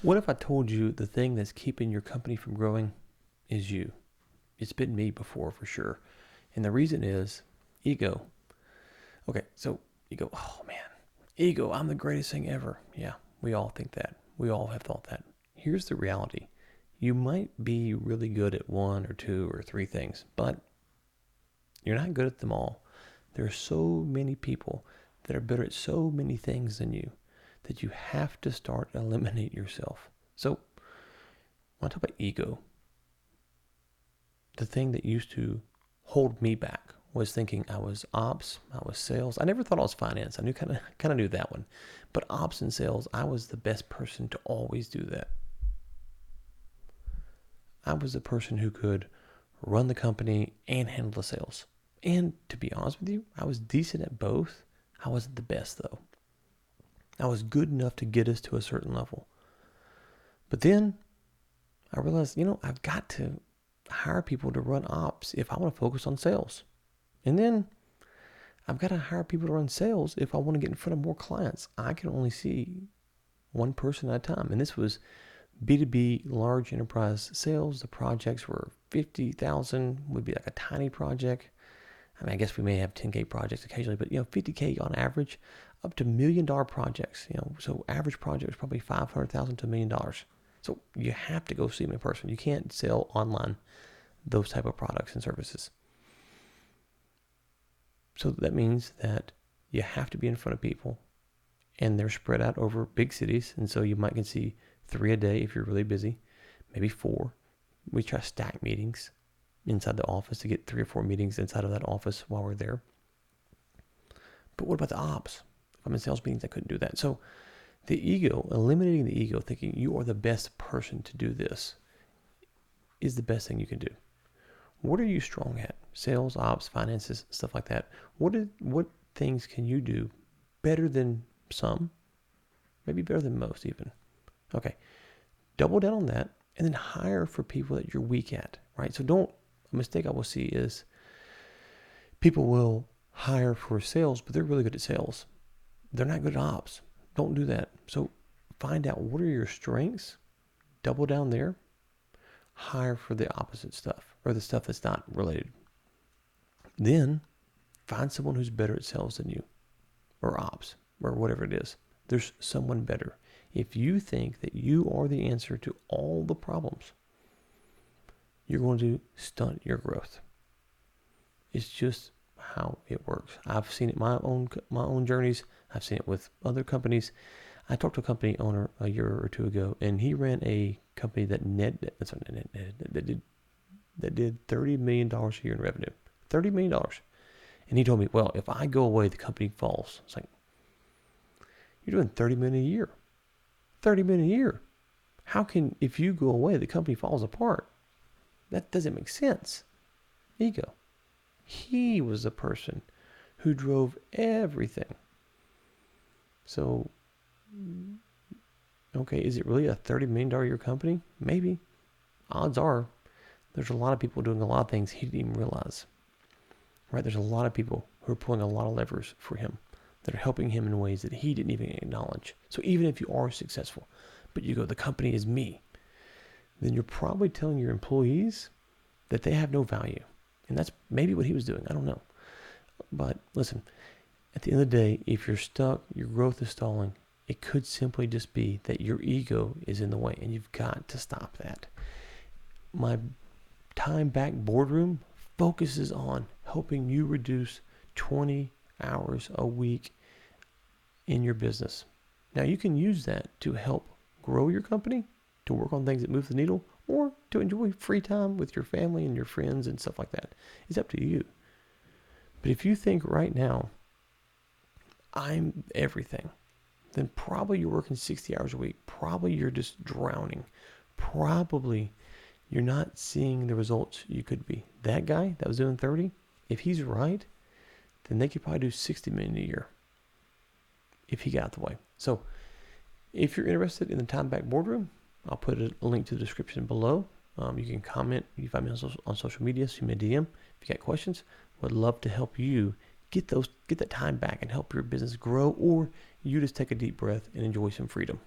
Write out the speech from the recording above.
What if I told you the thing that's keeping your company from growing is you? It's been me before for sure. And the reason is ego. Okay, so you go, oh man, ego, I'm the greatest thing ever. Yeah, we all think that. We all have thought that. Here's the reality. You might be really good at one or two or three things, but you're not good at them all. There are so many people that are better at so many things than you that you have to start eliminate yourself. So when I talk about ego, the thing that used to hold me back was thinking I was ops, I was sales. I never thought I was finance. I knew kind of knew that one. But ops and sales, I was the best person to always do that. I was the person who could run the company and handle the sales. And to be honest with you, I was decent at both. I wasn't the best though. I was good enough to get us to a certain level. But then I realized, I've got to hire people to run ops if I want to focus on sales. And then I've got to hire people to run sales if I want to get in front of more clients. I can only see one person at a time. And this was B2B large enterprise sales. The projects were 50,000, would be like a tiny project. I mean, I guess we may have 10K projects occasionally, but 50K on average, up to $1 million projects. So average project is probably $500,000 to $1 million. So you have to go see them in person. You can't sell online those type of products and services. So that means that you have to be in front of people, and they're spread out over big cities. And so you might can see 3 a day if you're really busy, maybe 4. We try to stack meetings inside the office to get 3 or 4 meetings inside of that office while we're there. But what about the ops? If I'm in sales meetings, I couldn't do that. So the ego, eliminating the ego, thinking you are the best person to do this, is the best thing you can do. What are you strong at? Sales, ops, finances, stuff like that. What things can you do better than some? Maybe better than most even. Okay. Double down on that and then hire for people that you're weak at, right? So a mistake I will see is people will hire for sales, but they're really good at sales. They're not good at ops. Don't do that. So find out what are your strengths, double down there, hire for the opposite stuff or the stuff that's not related. Then find someone who's better at sales than you or ops or whatever it is. There's someone better. If you think that you are the answer to all the problems, you're going to stunt your growth. It's just how it works. I've seen it my own journeys. I've seen it with other companies. I talked to a company owner a year or two ago, and he ran a company that did $30 million a year in revenue. $30 million. And he told me, well, if I go away, the company falls. It's like, you're doing $30 million a year. $30 million a year. How can, if you go away, the company falls apart? That doesn't make sense. Ego. He was the person who drove everything. So, okay, is it really a $30 million a year company? Maybe. Odds are, there's a lot of people doing a lot of things he didn't even realize. Right? There's a lot of people who are pulling a lot of levers for him that are helping him in ways that he didn't even acknowledge. So even if you are successful, but you go, the company is me, then you're probably telling your employees that they have no value. And that's maybe what he was doing. I don't know. But listen, at the end of the day, if you're stuck, your growth is stalling, it could simply just be that your ego is in the way, and you've got to stop that. My time back boardroom focuses on helping you reduce 20 hours a week in your business. Now, you can use that to help grow your company, to work on things that move the needle, or to enjoy free time with your family and your friends and stuff like that. It's up to you. But if you think right now, I'm everything, then probably you're working 60 hours a week. Probably you're just drowning. Probably you're not seeing the results you could be. That guy that was doing 30, if he's right, then they could probably do 60 million a year if he got out the way. So if you're interested in the Time Back Boardroom, I'll put a link to the description below. You can comment. You can find me on social media. Send me a DM if you got questions. Would love to help you get that time back and help your business grow, or you just take a deep breath and enjoy some freedom.